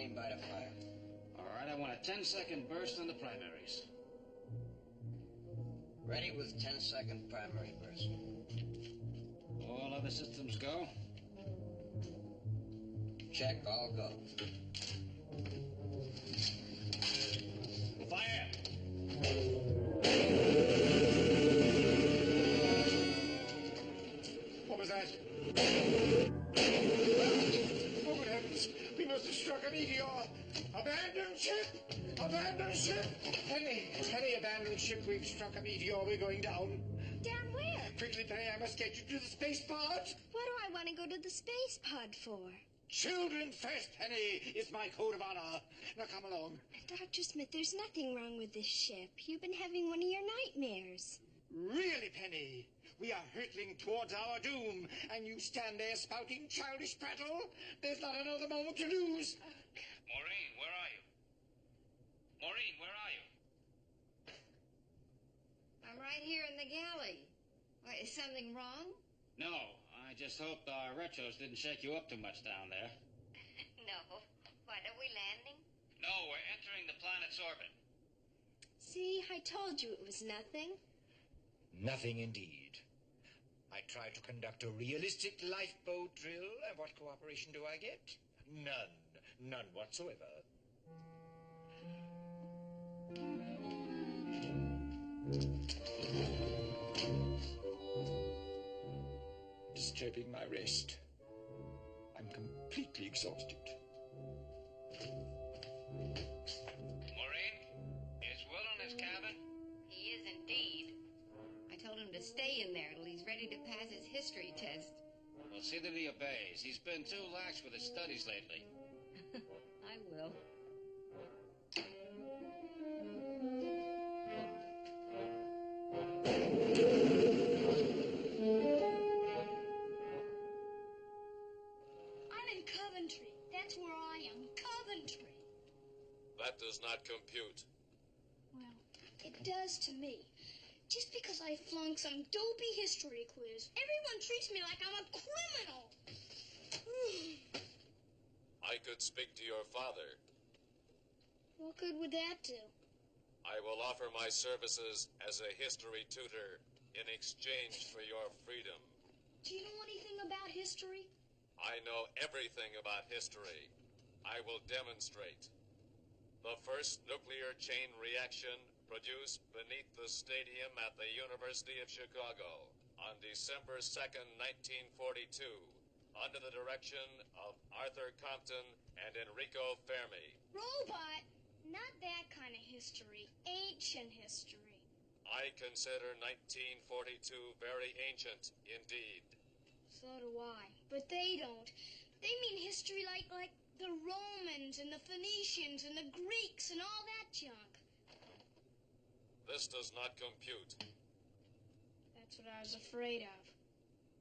standing by the fire. All right, I want a 10-second burst on the primaries. Ready with 10-second primary burst. All other systems go? Check, all go. Fire! What was that? Oh, good heavens! We must have struck a meteor! Abandon ship! Abandon ship! Penny, abandon ship. We've struck a meteor. We're going down. Down where? Quickly, Penny, I must get you to the space pod. What do I want to go to the space pod for? Children first, Penny, is my code of honor. Now come along. Dr. Smith, there's nothing wrong with this ship. You've been having one of your nightmares. Really, Penny? We are hurtling towards our doom, and you stand there spouting childish prattle? There's not another moment to lose. Maureen, where are you? Maureen, where are you? I'm right here in the galley. What, is something wrong? No, I just hope our retros didn't shake you up too much down there. No. What, are we landing? No, we're entering the planet's orbit. See, I told you it was nothing. Nothing indeed. I tried to conduct a realistic lifeboat drill, and what cooperation do I get? None. None whatsoever. Disturbing my rest. I'm completely exhausted. Maureen, is Will in his cabin? He is indeed. I told him to stay in there till he's ready to pass his history test. We'll see that he obeys. He's been too lax with his studies lately. I will. I'm in Coventry. That's where I am. Coventry. That does not compute. Well, it does to me. Just because I flunked some dopey history quiz, everyone treats me like I'm a criminal. I could speak to your father. What good would that do? I will offer my services as a history tutor in exchange for your freedom. Do you know anything about history? I know everything about history. I will demonstrate. The first nuclear chain reaction produced beneath the stadium at the University of Chicago on December 2nd, 1942, under the direction of Arthur Compton and Enrico Fermi. Robot, not that kind of history. Ancient history. I consider 1942 very ancient indeed. So do I. But they don't. They mean history like the Romans and the Phoenicians and the Greeks and all that junk. This does not compute. That's what I was afraid of.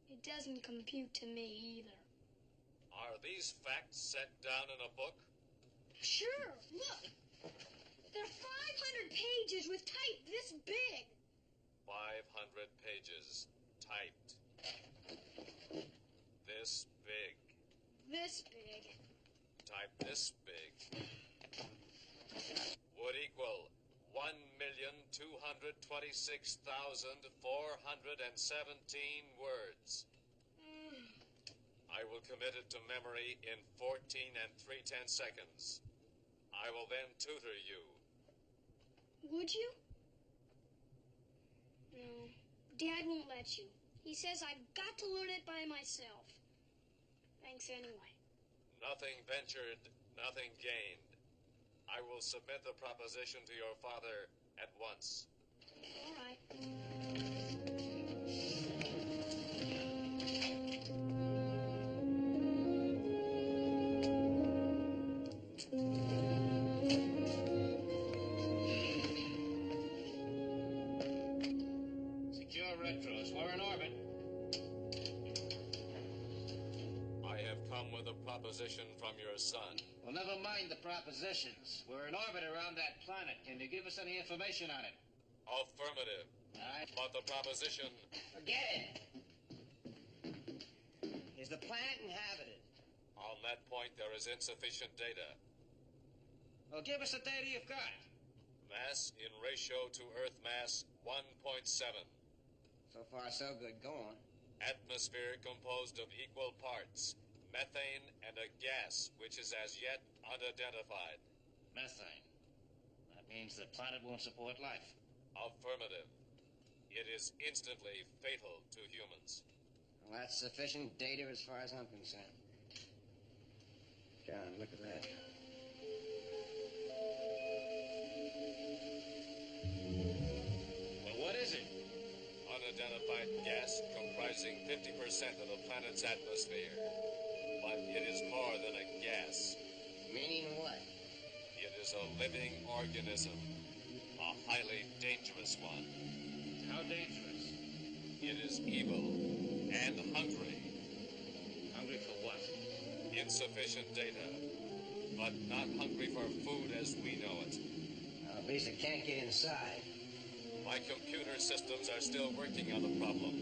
It doesn't compute to me either. Are these facts set down in a book? Sure, look. There are 500 pages with type this big. 500 pages typed. This big. This big. Type this big. Would equal 1,226,417 words. I will commit it to memory in 14 3/10 seconds. I will then tutor you. Would you? No. Dad won't let you. He says I've got to learn it by myself. Thanks anyway. Nothing ventured, nothing gained. I will submit the proposition to your father at once. All right. Secure retros. We're in orbit. I have come with a proposition from your son. Well, never mind the propositions. We're in orbit around that planet. Can you give us any information on it? Affirmative. All right. But the proposition... Forget it. Is the planet inhabited? On that point, there is insufficient data. Well, give us the data you've got. Mass in ratio to Earth mass 1.7. So far, so good. Go on. Atmosphere composed of equal parts, methane and a gas which is as yet unidentified. Methane. That means the planet won't support life. Affirmative. It is instantly fatal to humans. Well, that's sufficient data as far as I'm concerned. John, look at that. Well, what is it? Unidentified gas comprising 50% of the planet's atmosphere. But it is more than a gas. Meaning what? It is a living organism. A highly dangerous one. How dangerous? It is evil and hungry. Hungry for what? Insufficient data. But not hungry for food as we know it. At least it can't get inside. My computer systems are still working on the problem.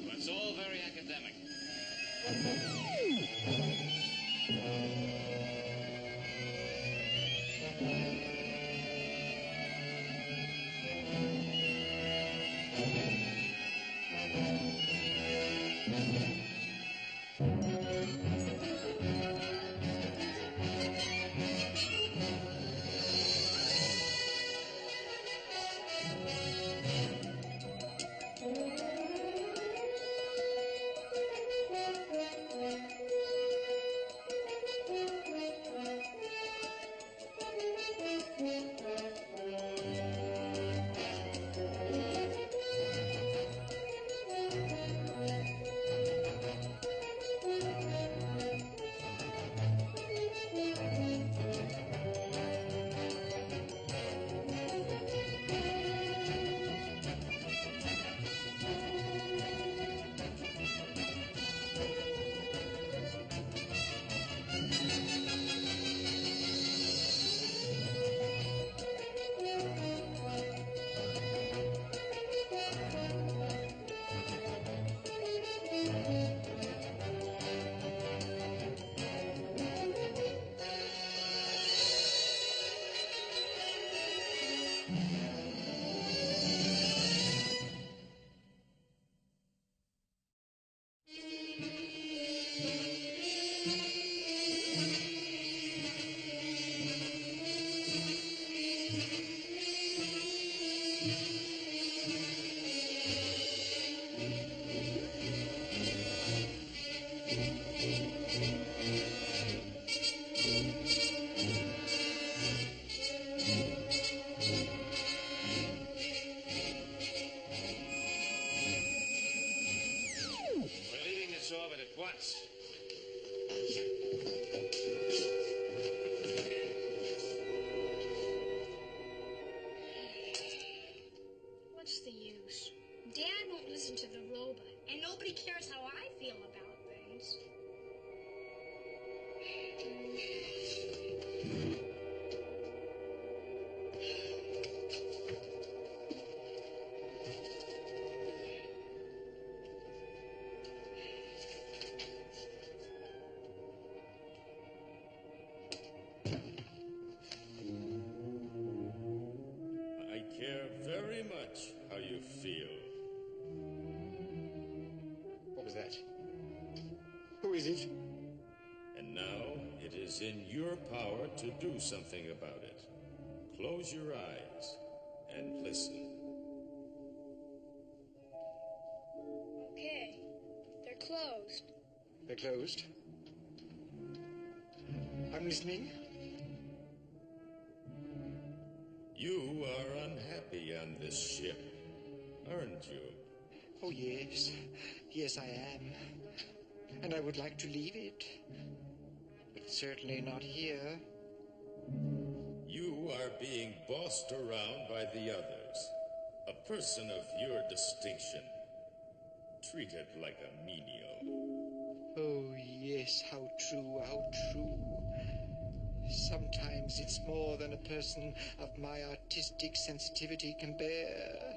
Well, it's all very academic. We're leaving this orbit at once. What's the use? Dad won't listen to the robot, and nobody cares how I feel about things. I care very much how you feel. What was that? Who is it? And now it is in your power to do something about it. Close your eyes and listen. Okay, they're closed. They're closed. I'm listening. You are unhappy on this ship, aren't you? Oh, yes. Yes, I am. And I would like to leave it. But certainly not here. You are being bossed around by the others. A person of your distinction. Treated like a menial. Oh, yes, how true, how true. Sometimes it's more than a person of my artistic sensitivity can bear.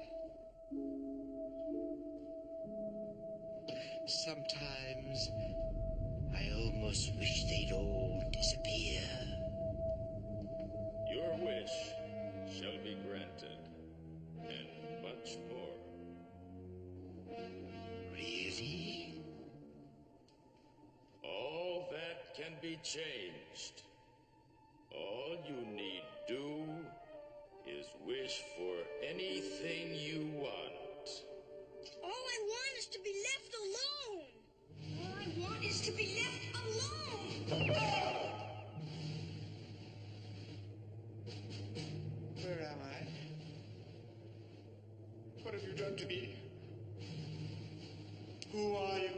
Sometimes I almost wish they'd all disappear. be changed. All you need do is wish for anything you want. All I want is to be left alone. All I want is to be left alone. Where am I? What have you done to me? Who are you?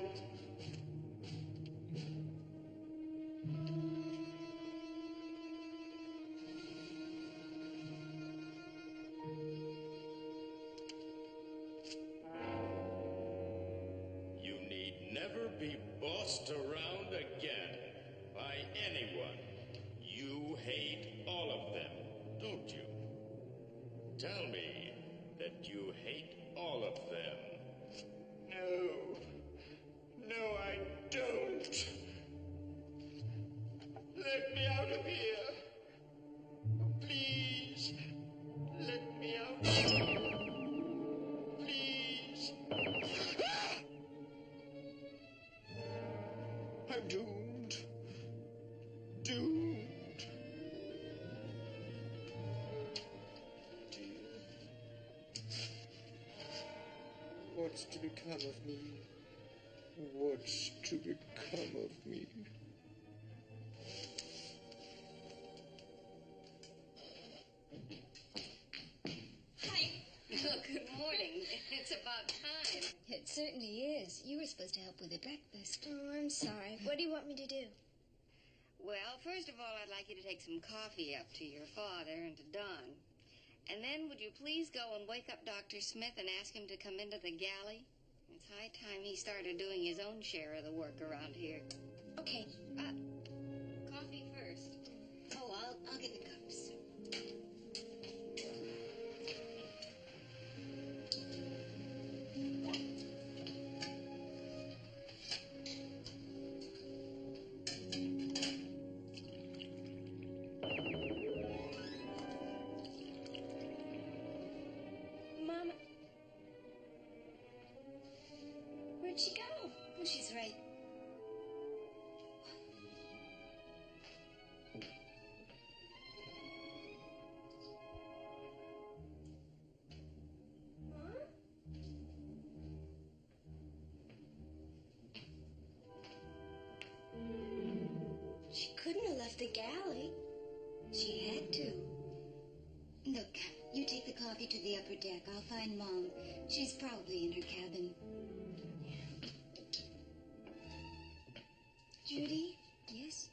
You need never be bossed around again by anyone. You hate all of them, don't you? Tell me that you hate all of them. No. No, I don't. Let me out of here. Please. Let me out. Please. I'm doomed. Doomed. What's to become of me? What's to become of me? Hi. Oh, good morning. It's about time. It certainly is. You were supposed to help with the breakfast. Oh, I'm sorry. What do you want me to do? Well, first of all, I'd like you to take some coffee up to your father and to Don. And then would you please go and wake up Dr. Smith and ask him to come into the galley? It's high time he started doing his own share of the work around here. Okay. Coffee first. Oh, I'll get the cups. Mama. Where'd she go? Oh, she's right. Huh? She couldn't have left the galley. She had to. Look, you take the coffee to the upper deck. I'll find Mom. She's probably in her cabin. Judy, Yes?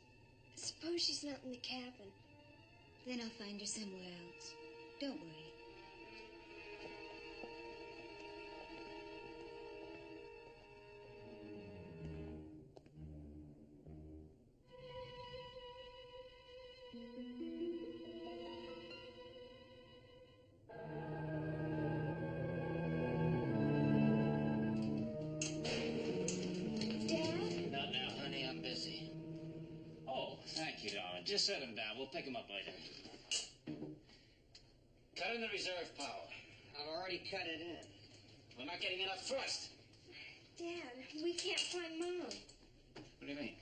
suppose she's not in the cabin. Then I'll find her somewhere else. Don't worry. Dad? Not now, honey. I'm busy. Oh, thank you, darling. Just set him down. We'll pick him up later. Cut in the reserve power. I've already cut it in. We're not getting enough thrust. Dad, we can't find Mom. What do you mean?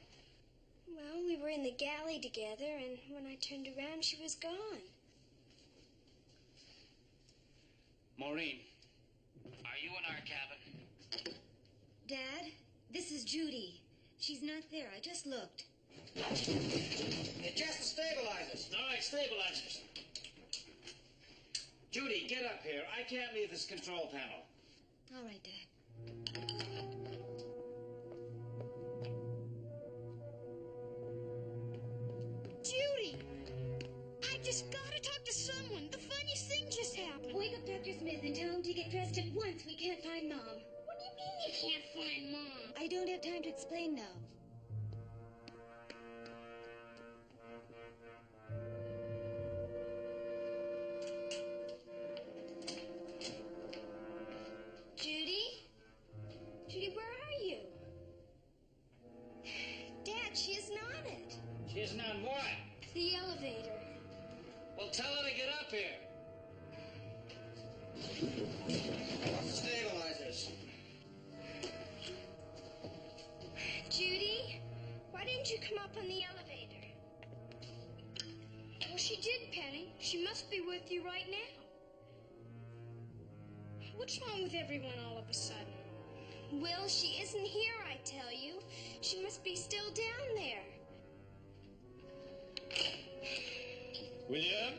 Well, we were in the galley together, and when I turned around, she was gone. Maureen, are you in our cabin? Dad, this is Judy. She's not there. I just looked. Adjust the stabilizers. All right, stabilizers. Judy, get up here. I can't leave this control panel. All right, Dad. Judy! I just gotta talk to someone. The funniest thing just happened. Wake up Dr. Smith and tell him to get dressed at once. We can't find Mom. What do you mean you can't find Mom? I don't have time to explain now. Judy? Judy, where are you? Dad, she isn't on it. She isn't on what? The elevator. Well, tell her to get up here. Stabilizers. Judy, why didn't you come up on the elevator? She must be with you right now. What's wrong with everyone all of a sudden? Well, she isn't here, I tell you. She must be still down there. William?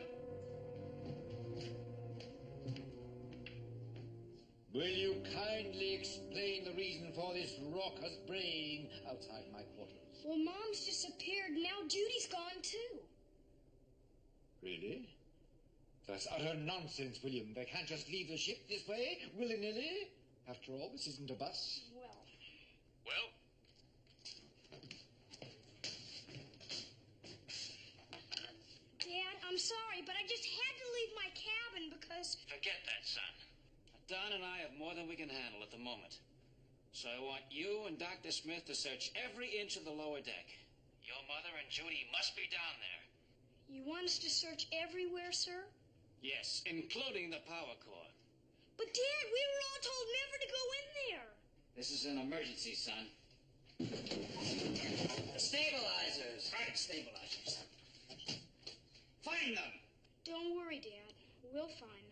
Will you kindly explain the reason for this raucous braying outside my quarters? Well, Mom's disappeared. Now Judy's gone, too. Really? That's utter nonsense, William. They can't just leave the ship this way, willy-nilly. After all, this isn't a bus. Well? Dad, I'm sorry, but I just had to leave my cabin because... Forget that, son. Don and I have more than we can handle at the moment. So I want you and Dr. Smith to search every inch of the lower deck. Your mother and Judy must be down there. You want us to search everywhere, sir? Yes, including the power core. But, Dad, we were all told never to go in there. This is an emergency, son. The stabilizers. Right, stabilizers. Find them. Don't worry, Dad. We'll find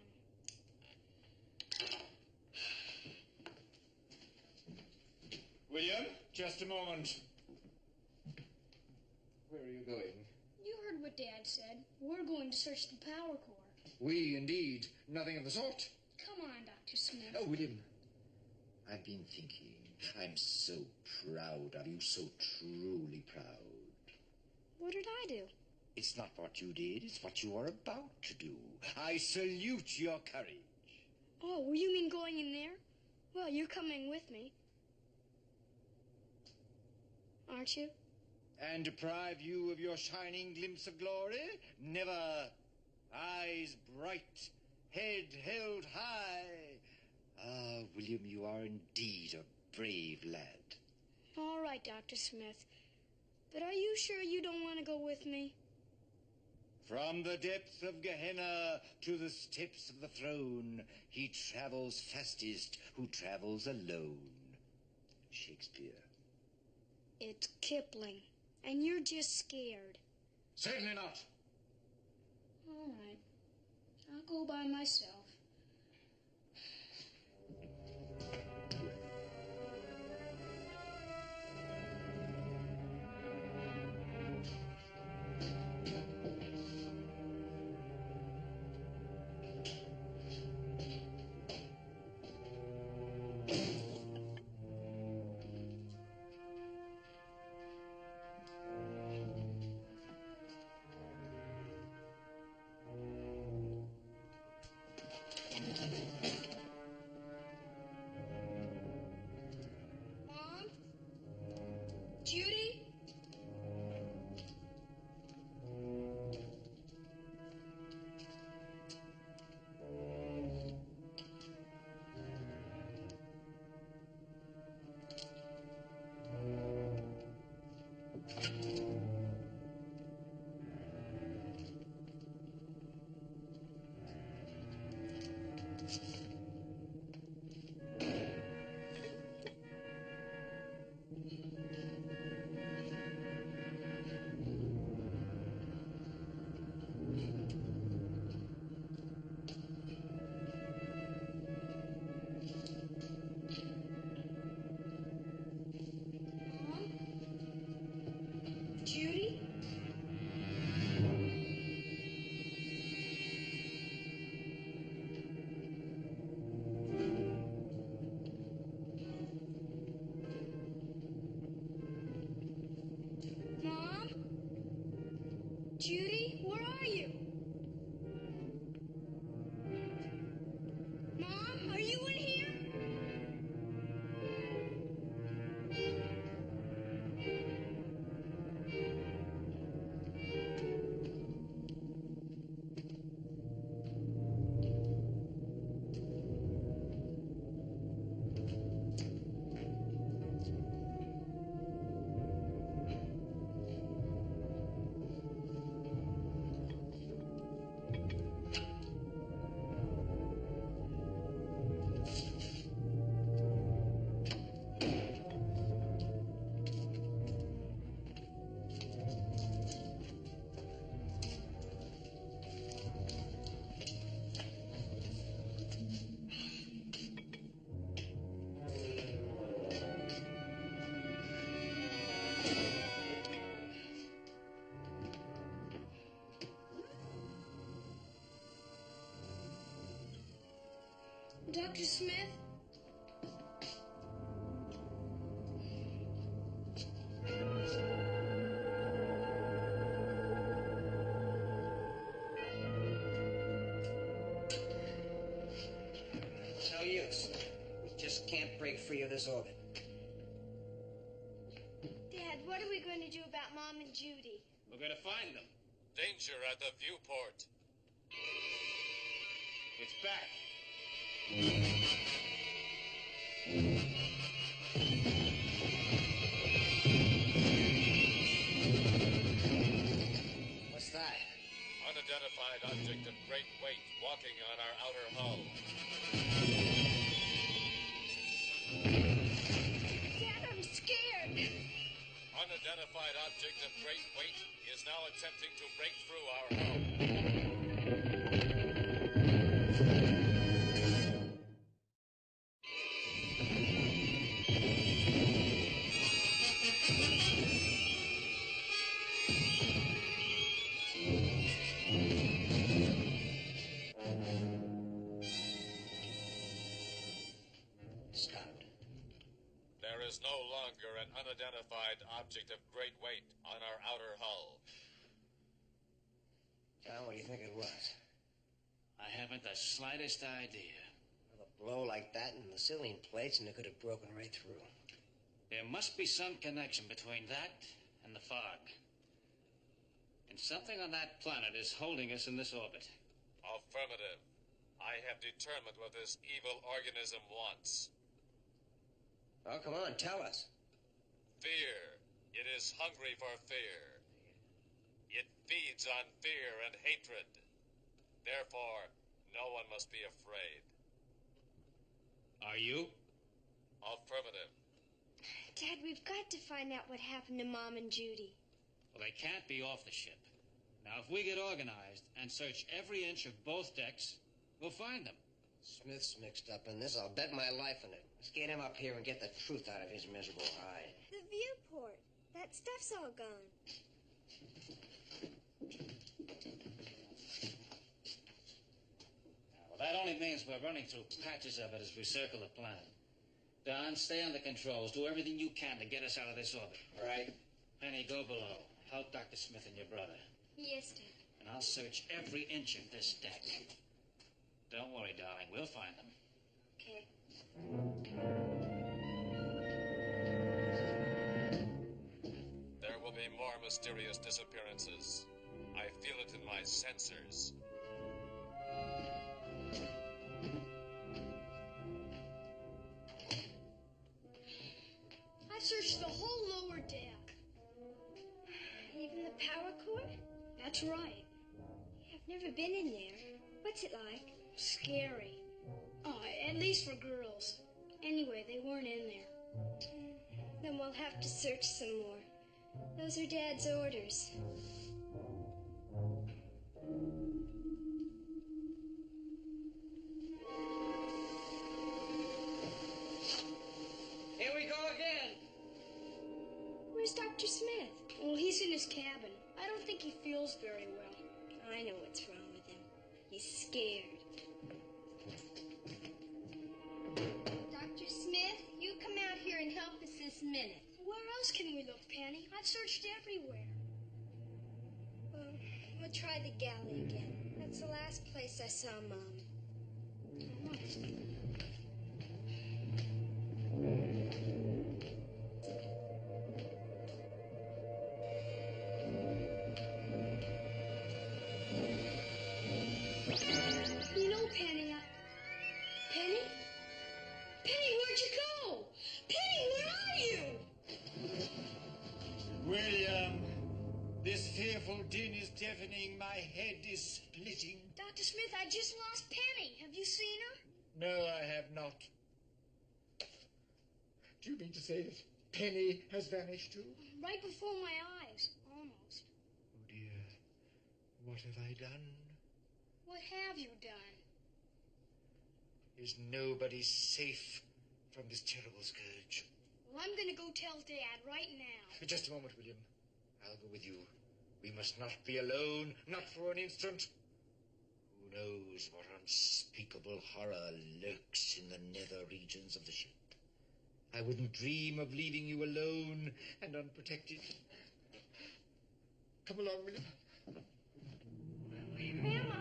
them. William, just a moment. Where are you going? You heard what Dad said. We're going to search the power core. We, indeed. Nothing of the sort. Come on, Dr. Smith. Oh, William, I've been thinking. I'm so proud of you, so truly proud. What did I do? It's not what you did, it's what you are about to do. I salute your courage. Oh, you mean going in there? Well, you're coming with me. Aren't you? And deprive you of your shining glimpse of glory? Never. Eyes bright, head held high. Ah, William, you are indeed a brave lad. All right, Dr. Smith. But are you sure you don't want to go with me? From the depths of Gehenna to the steps of the throne, he travels fastest who travels alone. Shakespeare. It's Kipling, and you're just scared. Certainly not. All right. I'll go by myself. Dr. Smith? No use. We just can't break free of this orbit. Dad, what are we going to do about Mom and Judy? We're going to find them. Danger at the viewport. It's back. What's that? Unidentified object of great weight walking on our outer hull. Dad, I'm scared. Unidentified object of great weight is now attempting to break through our hull. Stopped. There is no longer an unidentified object of great weight on our outer hull. John, what do you think it was? I haven't the slightest idea. Well, a blow like that in the ceiling plates and it could have broken right through. There must be some connection between that and the fog. And something on that planet is holding us in this orbit. Affirmative. I have determined what this evil organism wants. Oh, come on, tell us. Fear. It is hungry for fear. It feeds on fear and hatred. Therefore, no one must be afraid. Are you? Affirmative. Dad, we've got to find out what happened to Mom and Judy. Well, they can't be off the ship. Now, if we get organized and search every inch of both decks, we'll find them. Smith's mixed up in this. I'll bet my life on it. Let's get him up here and get the truth out of his miserable hide. The viewport. That stuff's all gone. Well, that only means we're running through patches of it as we circle the planet. Don, stay on the controls. Do everything you can to get us out of this orbit. Right. Penny, go below. Help Dr. Smith and your brother. Yes, Dad. And I'll search every inch of this deck. Don't worry, darling. We'll find them. Okay. There will be more mysterious disappearances. I feel it in my sensors. I've searched the whole lower deck. Even the power cord? That's right. I've never been in there. What's it like? Scary. Oh, at least for girls. Anyway, they weren't in there. Then we'll have to search some more. Those are Dad's orders. Here we go again. Where's Dr. Smith? Well, he's in his cabin. I don't think he feels very well. I know what's wrong with him. He's scared. Dr. Smith, you come out here and help us this minute. Where else can we look, Penny? I've searched everywhere. Well, we'll try the galley again. That's the last place I saw Mom. You know, Penny, Penny? Penny, where'd you go? Penny, where are you? William, this fearful din is deafening. My head is splitting. Dr. Smith, I just lost Penny. Have you seen her? No, I have not. Do you mean to say that Penny has vanished too? Right before my eyes, almost. Oh dear, what have I done? What have you done? Is nobody safe from this terrible scourge? Well, I'm going to go tell Dad right now. Just a moment, William. I'll go with you. We must not be alone, not for an instant. Who knows what unspeakable horror lurks in the nether regions of the ship. I wouldn't dream of leaving you alone and unprotected. Come along, William. Where am I?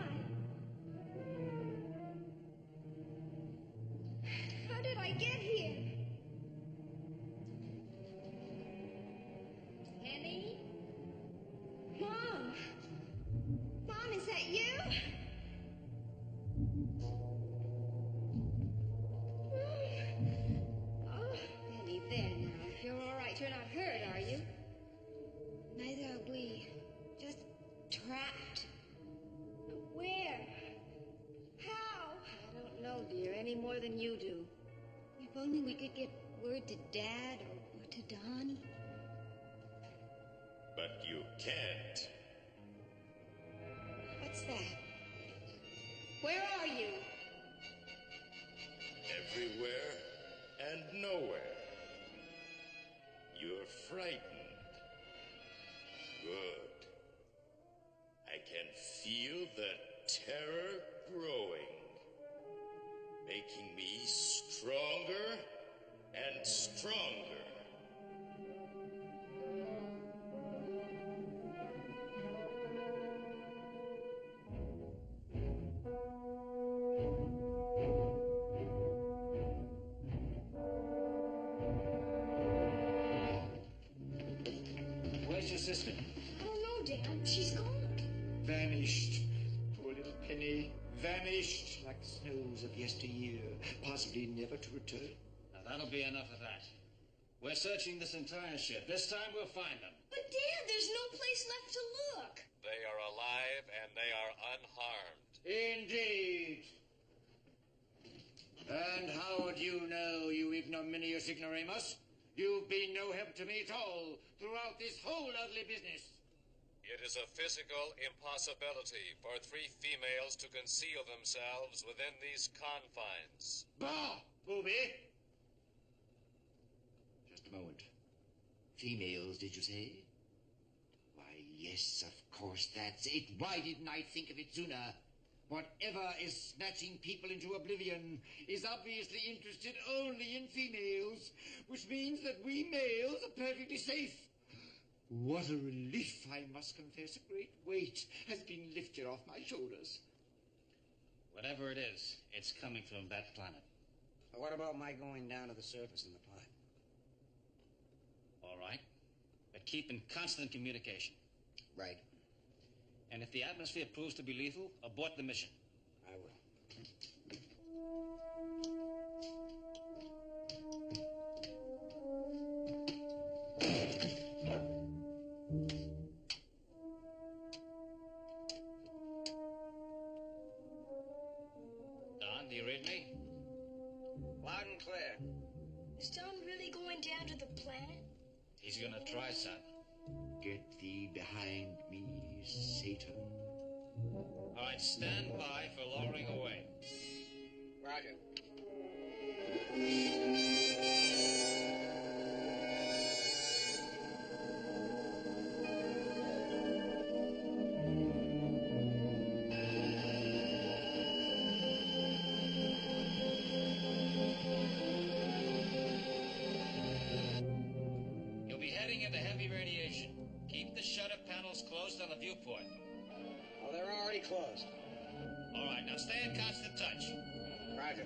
How did I get here? Penny? Mom! Mom, is that you? Oh, Penny, there now. You're all right. You're not hurt, are you? neither are we. Just trapped. Where? How? I don't know, dear, any more than you do. If only we could get word to Dad or to Don. But you can't. What's that? Where are you? Everywhere and nowhere. You're frightened. Good. I can feel the terror growing, making me stronger and stronger. Where's your sister? I don't know, Dad. She's gone. Vanished. Poor little Penny. Vanished like the snows of yesteryear, possibly never to return. Now, that'll be enough of that. We're searching this entire ship. This time we'll find them. But, Dad, there's no place left to look. They are alive and they are unharmed. Indeed. And how would you know, you ignominious ignoramus? You've been no help to me at all throughout this whole ugly business. It is a physical impossibility for 3 females to conceal themselves within these confines. Bah, Booby! Just a moment. Females, did you say? Why, yes, of course, that's it. Why didn't I think of it sooner? Whatever is snatching people into oblivion is obviously interested only in females, which means that we males are perfectly safe. What a relief, I must confess. A great weight has been lifted off my shoulders. Whatever it is, it's coming from that planet. What about my going down to the surface in the pod? All right. But keep in constant communication. Right. And if the atmosphere proves to be lethal, abort the mission. I will. Don, do you read me? Loud and clear. Is Don really going down to the planet? He's gonna try, son. Get thee behind me, Satan. All right, stand by for lowering away. Roger. You'll be heading into heavy radiation. Keep the shutter panels closed on the viewport. Oh, they're already closed. All right, now stay in constant touch. Roger.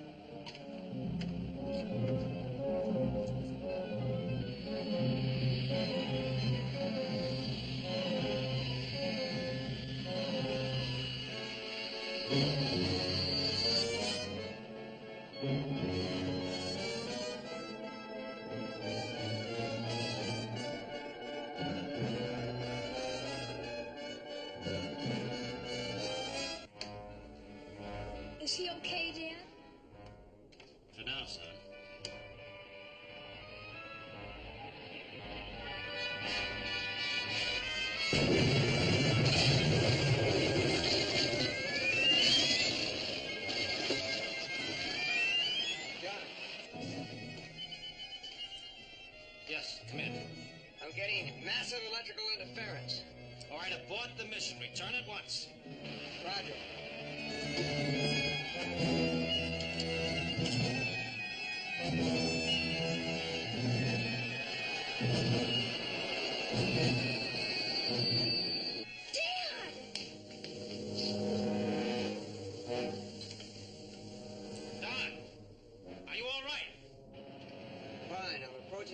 Is he okay, Dad? For now, son. Yes, come in. I'm getting massive electrical interference. All right, abort the mission. Return at once. Roger.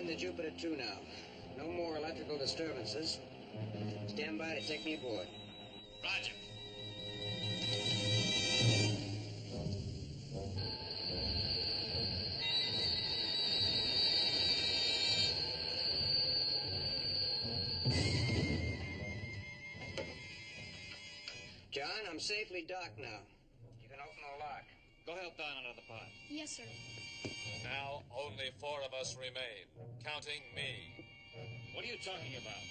The Jupiter 2 now. No more electrical disturbances. Stand by to take me aboard. Roger. John, I'm safely docked now. You can open the lock. Go help Don under the pod. Yes, sir. Now only 4 of us remain, counting me. What are you talking about?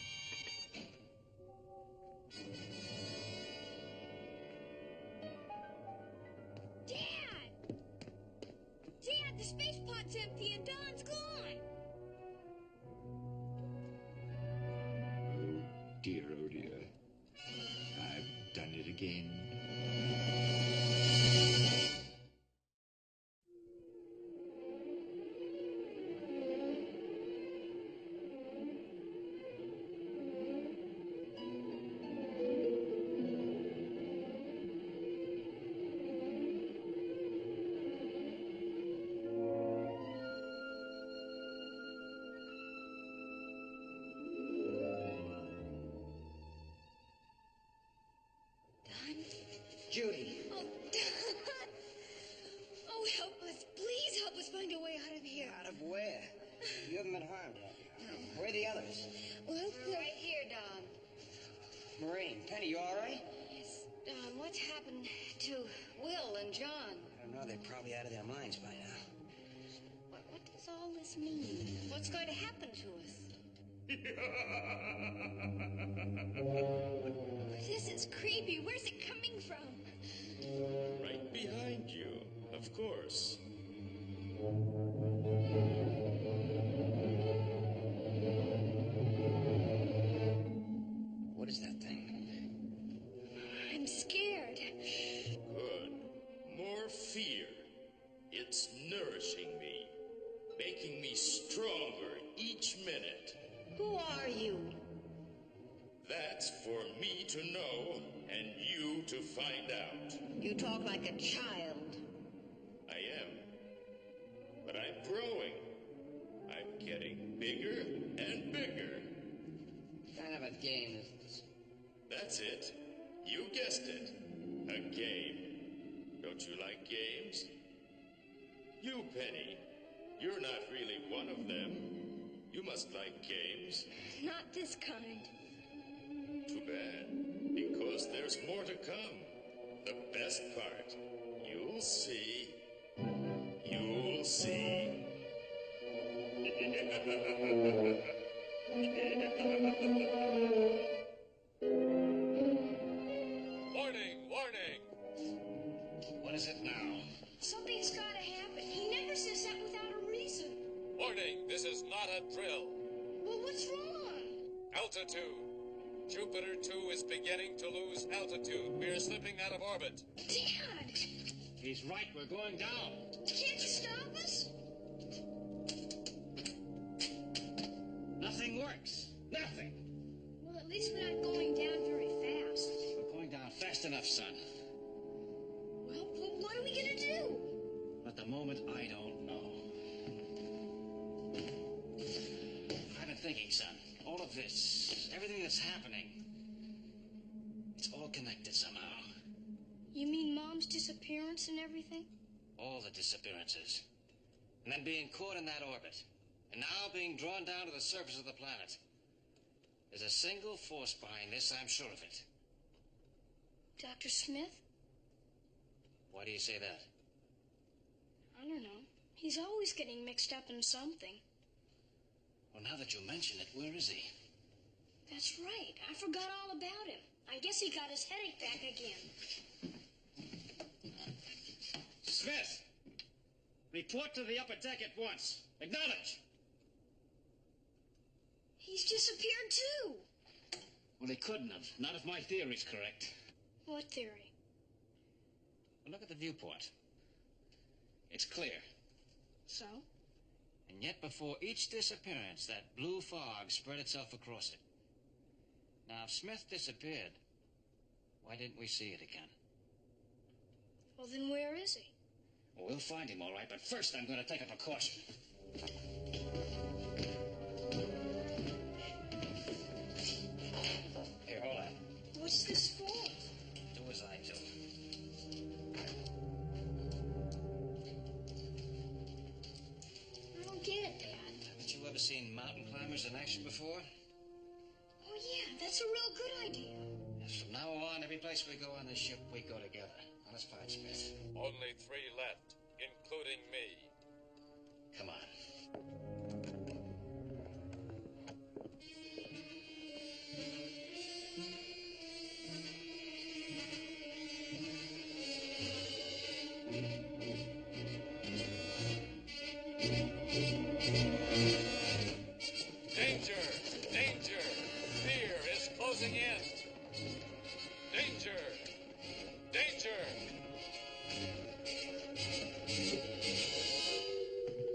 Dad! Dad, the space pod's empty and Don's gone! Oh dear. I've done it again. Judy. Oh, Don! Oh, help us. Please help us find a way out of here. Out of where? You haven't been harmed, have you? No. Where are the others? Well, we're right here, Don. Maureen, Penny, you all right? Yes, Don, what's happened to Will and John? I don't know. They're probably out of their minds by now. What does all this mean? What's going to happen to us? This is creepy. Where's it coming from? Right behind you, of course. What is that thing? I'm scared. Good. More fear. It's nourishing me, making me stronger each minute. Who are you? That's for me to know and you to find out. You talk like a child. I am. But I'm growing. I'm getting bigger and bigger. What kind of a game is this? That's it. You guessed it. A game. Don't you like games? You, Penny, you're not really one of them. You must like games. Not this kind. Too bad. Because there's more to come. The best part. You'll see. You'll see. Warning! Warning! What is it now? Something's gotta happen. He never says that without a reason. Warning! This is not a drill. Well, what's wrong? Altitude. Jupiter 2 is beginning to lose altitude. We're slipping out of orbit. Dad! He's right. We're going down. Can't you stop us? Nothing works. Nothing. Well, at least we're not going down very fast. We're going down fast enough, son. Well, what are we gonna do? At the moment, I don't know. I've been thinking, son. All of this, everything that's happening, it's all connected somehow. You mean Mom's disappearance and everything? All the disappearances. And then being caught in that orbit. And now being drawn down to the surface of the planet. There's a single force behind this, I'm sure of it. Dr. Smith? Why do you say that? I don't know. He's always getting mixed up in something. Well, now that you mention it, where is he? That's right. I forgot all about him. I guess he got his headache back again. Smith! Report to the upper deck at once. Acknowledge! He's disappeared too. Well, he couldn't have. Not if my theory's correct. What theory? Well, look at the viewport. It's clear. So? And yet before each disappearance, that blue fog spread itself across it. Now, if Smith disappeared, why didn't we see it again? Well, then where is he? Well, we'll find him, all right, but first I'm going to take a precaution. Here, hold on. What's this for? Do as I do. I don't get it, Dad. Haven't you ever seen mountain climbers in action before? Oh, yeah, that's a real good idea. Yes, from now on, every place we go on this ship, we go together. Now, let's find Smith. Only 3 left, including me. Come on. Danger! Danger! Fear is closing in! Danger! Danger!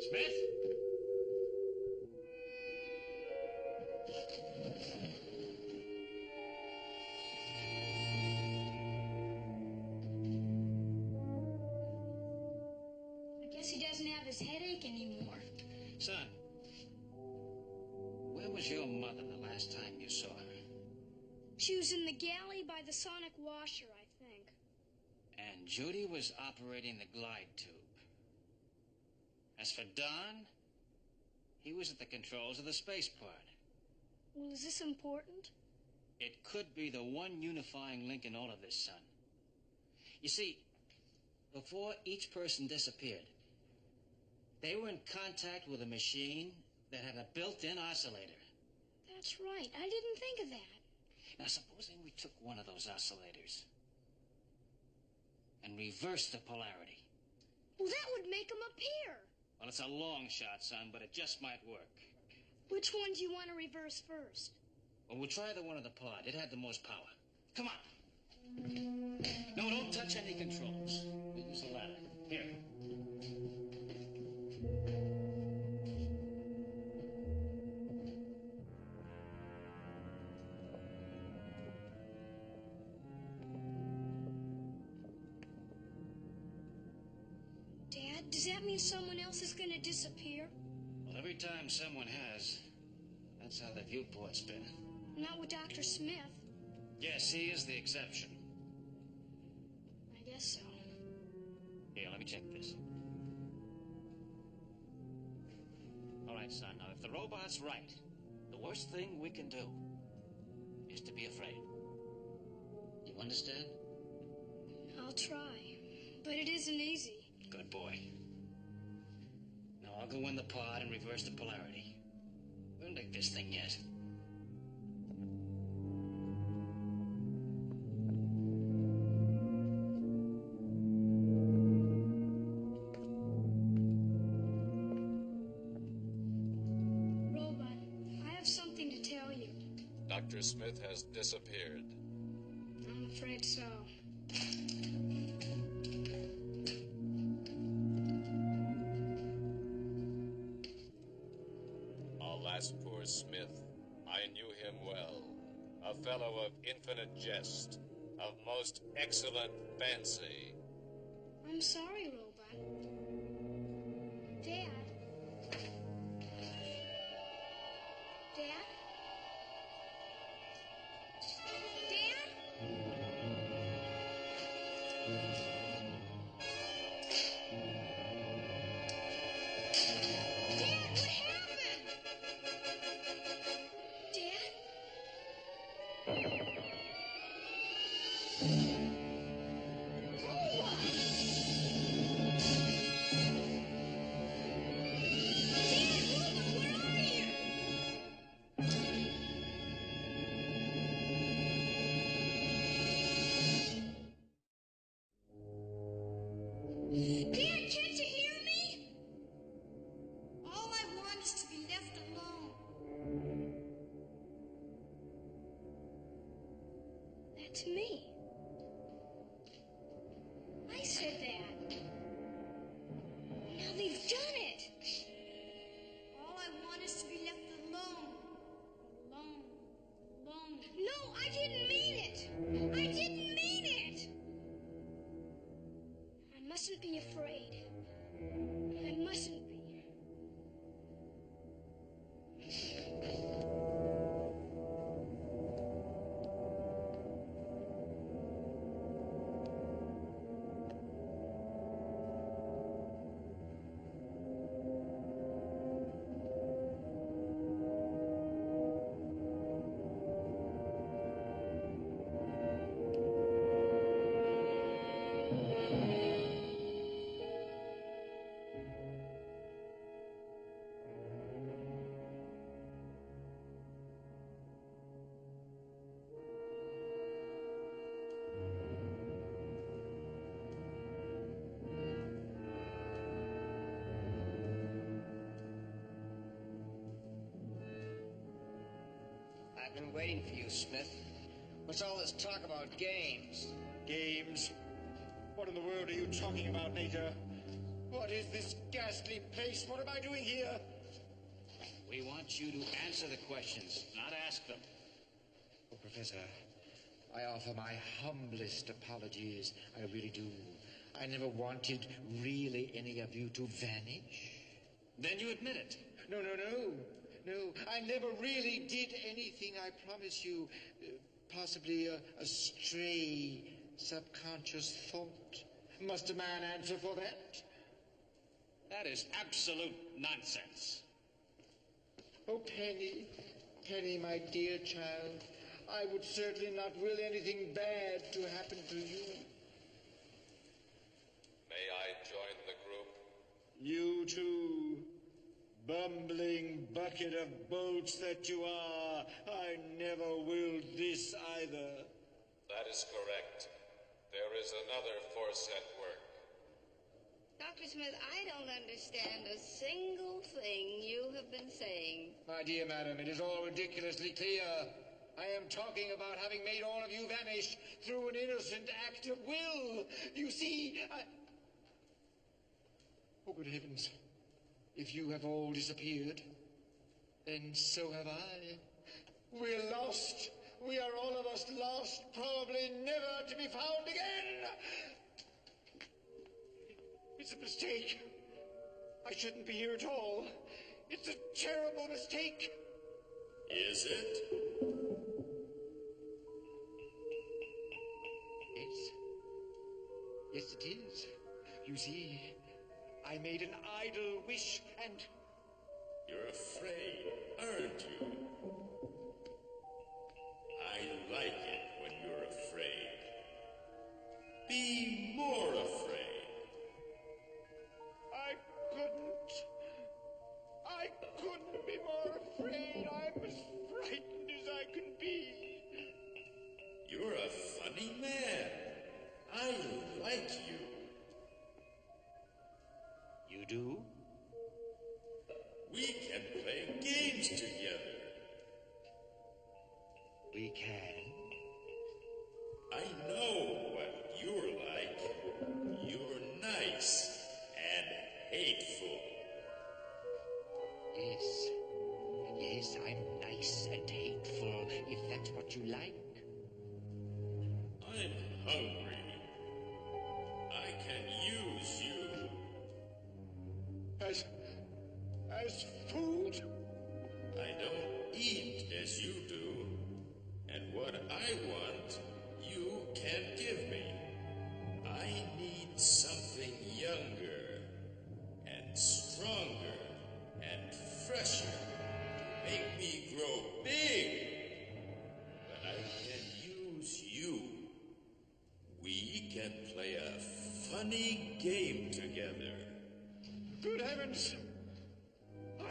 Smith? I guess he doesn't have his headache anymore. Son, where was your mother the last time you saw her? She was in the galley by the sonic washer, I think. And Judy was operating the glide tube. As for Don, he was at the controls of the spaceport. Well, is this important? It could be the one unifying link in all of this, son. You see, before each person disappeared, they were in contact with a machine that had a built-in oscillator. That's right. I didn't think of that. Now, supposing we took one of those oscillators and reversed the polarity. Well, that would make him appear. Well, it's a long shot, son, but it just might work. Which one do you want to reverse first? Well, we'll try the one of the pod. It had the most power. Come on. No, don't touch any controls. We'll use a ladder. Here. Dad, does that mean someone else is going to disappear? Well, every time someone has, that's how the viewport's been. Not with Dr. Smith. Yes, he is the exception. I guess so. Here, let me check this. All right, son, now if the robot's right, the worst thing we can do is to be afraid. You understand? I'll try. But it isn't easy. Good boy. Now I'll go in the pod and reverse the polarity. We'll make this thing yet. Robot, I have something to tell you. Dr. Smith has disappeared. I'm afraid so. Alas, poor Smith. I knew him well. A fellow of infinite jest, of most excellent fancy. I'm sorry, Robot. Dad? Dad? Dad? Dad, what happened? Dad? Dad, can't you hear me? All I want is to be left alone. That's me. I said Well, he's done it. All I want is to be left alone. Alone. Alone. No, I didn't mean it. I didn't mean it. I mustn't be afraid. I mustn't be. I've been waiting for you, Smith. What's all this talk about games? Games? What in the world are you talking about, Nature? What is this ghastly place? What am I doing here? We want you to answer the questions, not ask them. Oh, Professor, I offer my humblest apologies. I really do. I never wanted really any of you to vanish. Then you admit it. No. No, I never really did anything, I promise you. Possibly a stray subconscious thought. Must a man answer for that? That is absolute nonsense. Oh, Penny, my dear child, I would certainly not will anything bad to happen to you. May I join the group? You too, bumbling bucket of bolts that you are. I never willed this either. That is correct. There is another force at work. Dr. Smith, I don't understand a single thing you have been saying. My dear madam, it is all ridiculously clear. I am talking about having made all of you vanish through an innocent act of will. You see, Oh, good heavens. If you have all disappeared, then so have I. We're lost. We are all of us lost, probably never to be found again. It's a mistake. I shouldn't be here at all. It's a terrible mistake. Is it? Yes, it is. You see, I made an idle wish and... You're afraid, aren't you? I like it when you're afraid. Be more afraid. I couldn't be more afraid. I'm as frightened as I can be. You're a funny man. I like you. You do? We can play games together. We can. I know what you're like. You're nice and hateful. Yes, I'm nice and hateful, if that's what you like. I'm hungry. I can use you. As food? I don't eat as you do. And what I want, you can't give me. I need something younger and stronger and fresher to make me grow big. But I can use you. We can play a funny game together. Good heavens!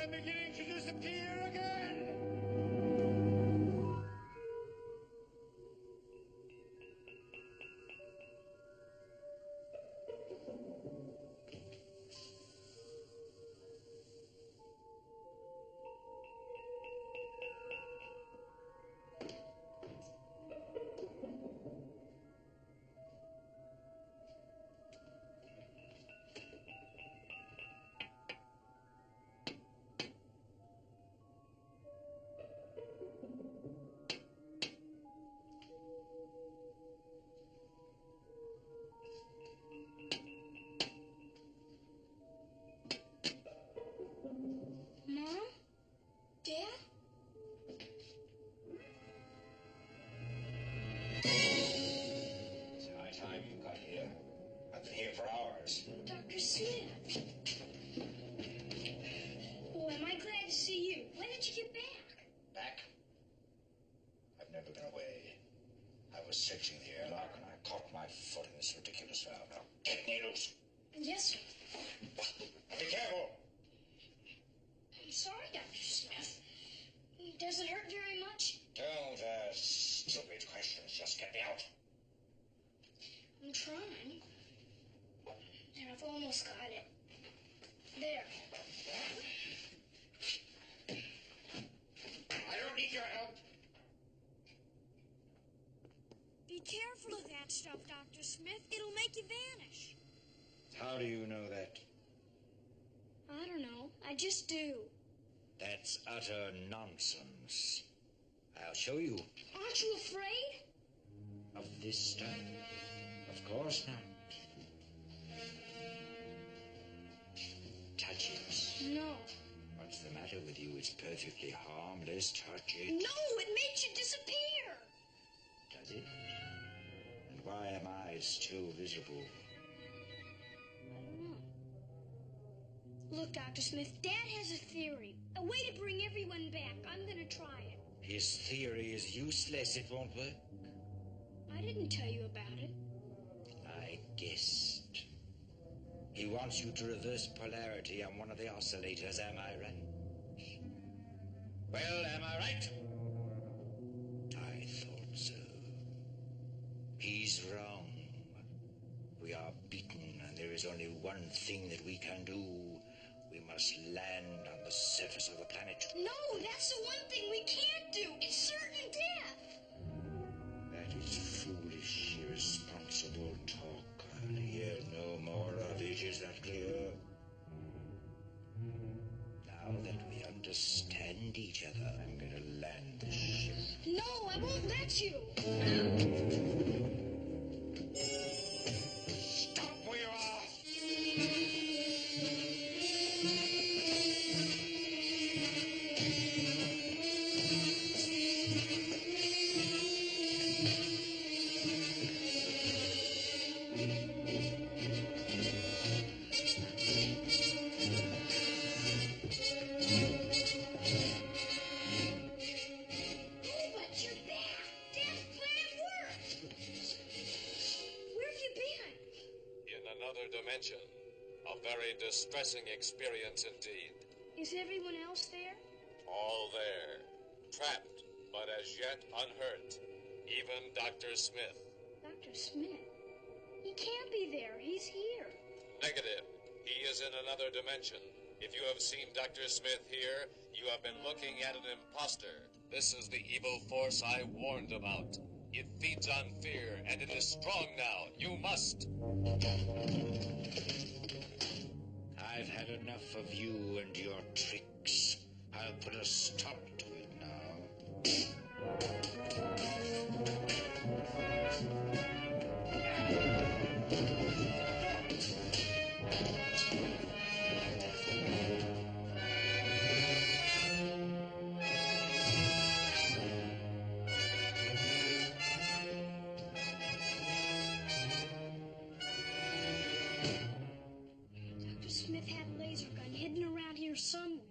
I'm beginning to disappear again! Smith. Oh, am I glad to see you. When did you get back? Back? I've never been away. I was searching the airlock and I caught my foot in this ridiculous valve. Now, get me loose. Yes, sir. Be careful. I'm sorry, Dr. Smith. Does it hurt very much? Don't ask stupid questions. Just get me out. I'm trying. And I've almost got it. There. I don't need your help. Be careful of that stuff, Dr. Smith. It'll make you vanish. How do you know that? I don't know. I just do. That's utter nonsense. I'll show you. Aren't you afraid? Of this stuff? Of course not. Touch it. No. What's the matter with you? It's perfectly harmless. Touch it. No, it makes you disappear. Does it? And why am I still visible? I don't know. Look, Dr. Smith, Dad has a theory. A way to bring everyone back. I'm gonna try it. His theory is useless. It won't work. I didn't tell you about it. I guessed. He wants you to reverse polarity on one of the oscillators, am I right? Well, am I right? I thought so. He's wrong. We are beaten, and there is only one thing that we can do. We must land on the surface of the planet. No, that's the one thing we can't do. It's certain death. That is foolish, irresponsible talk. I'll hear no more of it. Is that clear? Now that we understand each other, I'm going to land the ship. No, I won't let you. Stop where you are. But you're back. Dad's plan worked. Where have you been? In another dimension. A very distressing experience indeed. Is everyone else there? All there. Trapped, but as yet unhurt. Even Dr. Smith. Dr. Smith? He can't be there. He's here. Negative. He is in another dimension. If you have seen Dr. Smith here, you have been looking at an imposter. This is the evil force I warned about. It feeds on fear, and it is strong now. You must. I've had enough of you and your tricks. I'll put a stop to it now. Dr. Smith had a laser gun hidden around here somewhere.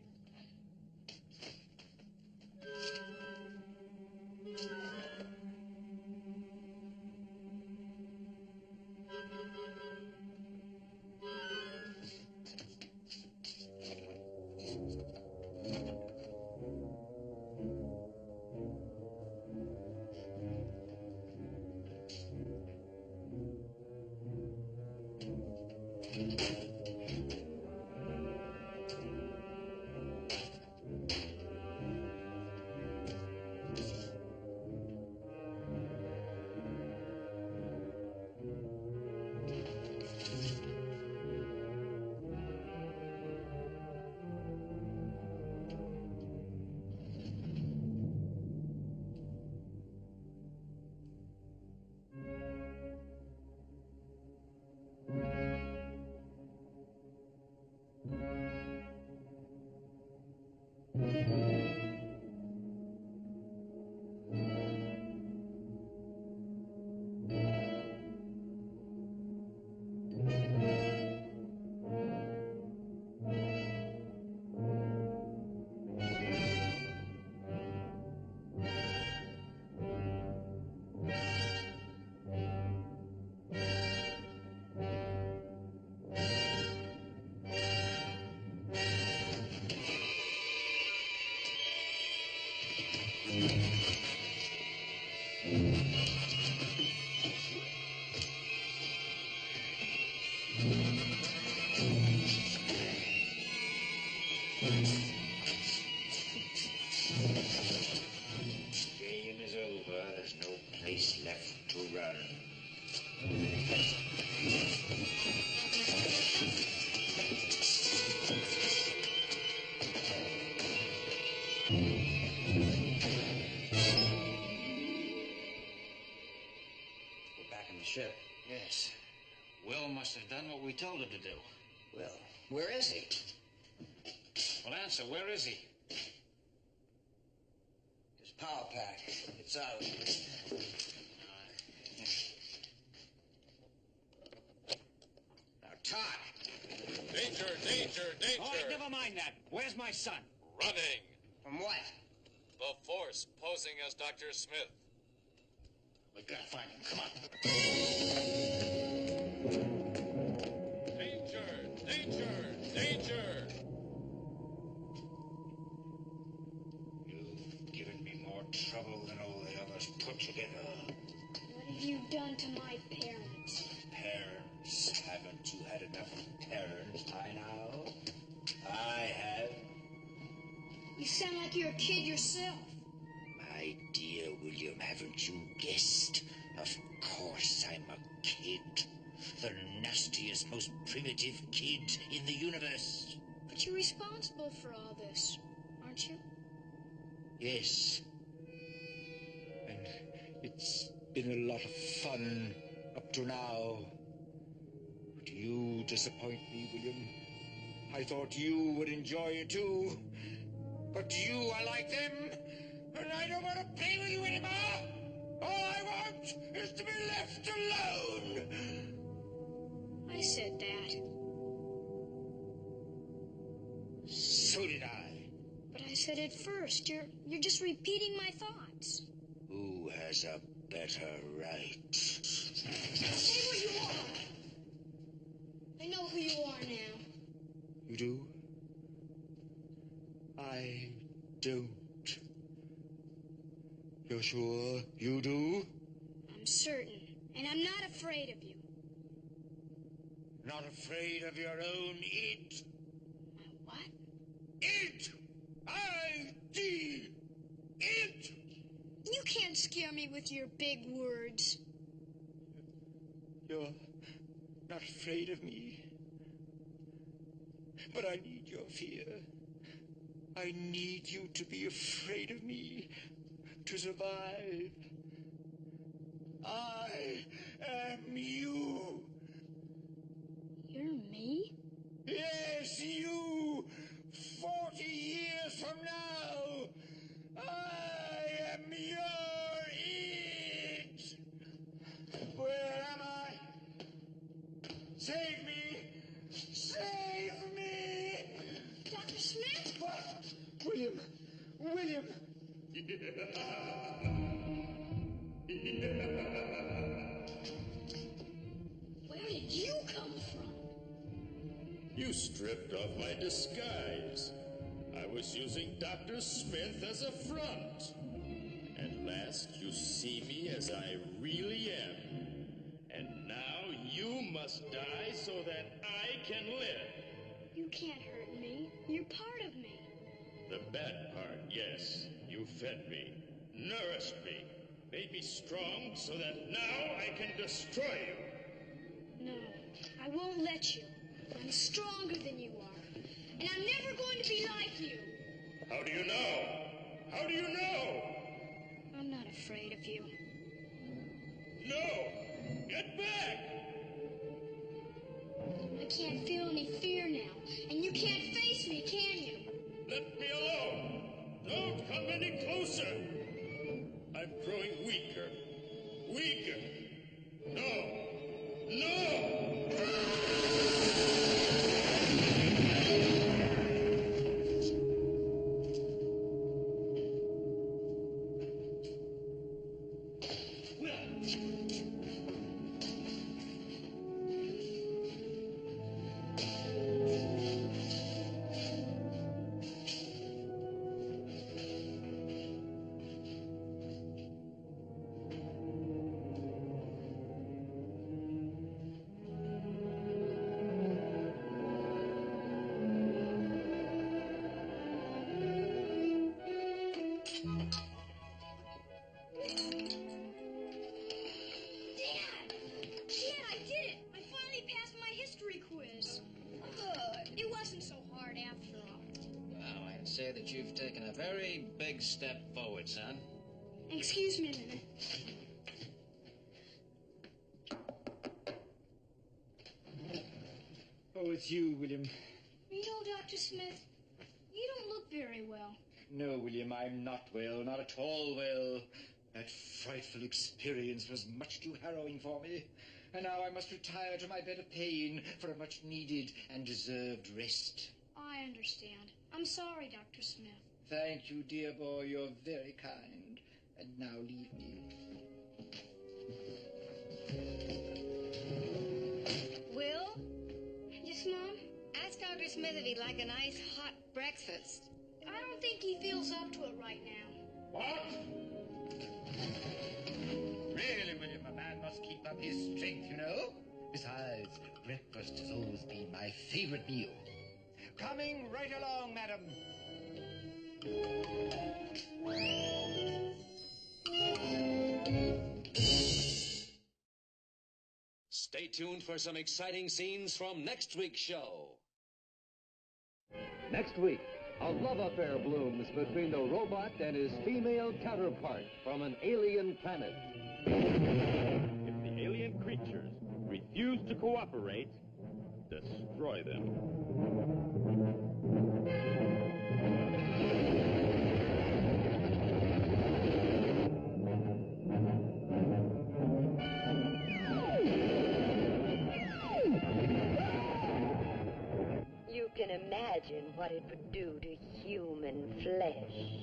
done what we told her to do. Well, where is he? Well, answer, where is he? His power pack. It's out. Now, Todd! Danger, danger, danger! All right, never mind that. Where's my son? Running! From what? The Force posing as Dr. Smith. We gotta find him. Come on. Danger! Danger! Danger! You've given me more trouble than all the others put together. What have you done to my parents? Parents, haven't you had enough parents by now? I have. You sound like you're a kid yourself. My dear William, haven't you guessed? Of course I'm a kid. The nastiest, most primitive kid in the universe. But you're responsible for all this, aren't you? Yes. And it's been a lot of fun up to now. But you disappoint me, William. I thought you would enjoy it too. But you are like them, and I don't want to play with you anymore. All I want is to be left alone. I said that. So did I. But I said it first. You're just repeating my thoughts. Who has a better right? Say what you are. I know who you are now. You do? I don't. You're sure you do? I'm certain. And I'm not afraid of you. Not afraid of your own id? My what? Id! I-D! Id! You can't scare me with your big words. You're not afraid of me. But I need your fear. I need you to be afraid of me to survive. I am you. You're me? Yes, you. 40 years from now, I am your id. Where am I? Save me. Save me. Dr. Smith? What? William. William. Where did you come from? You stripped off my disguise. I was using Dr. Smith as a front. At last you see me as I really am. And now you must die so that I can live. You can't hurt me. You're part of me. The bad part, yes. You fed me, nourished me, made me strong so that now I can destroy you. No, I won't let you. I'm stronger than you are. And I'm never going to be like you. How do you know? How do you know? I'm not afraid of you. No! Get back! I can't feel any fear now. And you can't face me, can you? Let me alone! Don't come any closer! I'm growing weaker. Weaker! No! No! That you've taken a very big step forward, son. Excuse me a minute. it's you, William. You know, Dr. Smith, you don't look very well. No, William, I'm not well, not at all well. That frightful experience was much too harrowing for me. And now I must retire to my bed of pain for a much-needed and deserved rest. I understand. I'm sorry, Dr. Smith. Thank you, dear boy. You're very kind. And now leave me. Will, Yes, Mom? ask Dr. Smith if he'd like a nice hot breakfast. I don't think he feels up to it right now. What? Really, William, a man must keep up his strength, you know. Besides, breakfast has always been my favorite meal. Coming right along, madam. Stay tuned for some exciting scenes from next week's show. Next week, a love affair blooms between the robot and his female counterpart from an alien planet. If the alien creatures refuse to cooperate, destroy them. You can imagine what it would do to human flesh.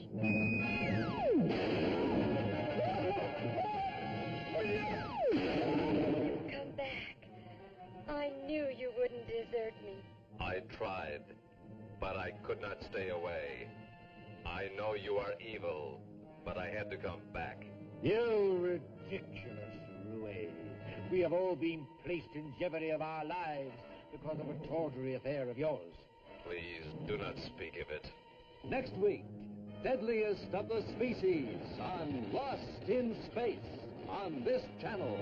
You come back. I knew you wouldn't desert me. I tried, but I could not stay away. I know you are evil, but I had to come back. You ridiculous Rouet. We have all been placed in jeopardy of our lives because of a tawdry affair of yours. Please do not speak of it. Next week, deadliest of the species on Lost in Space on this channel.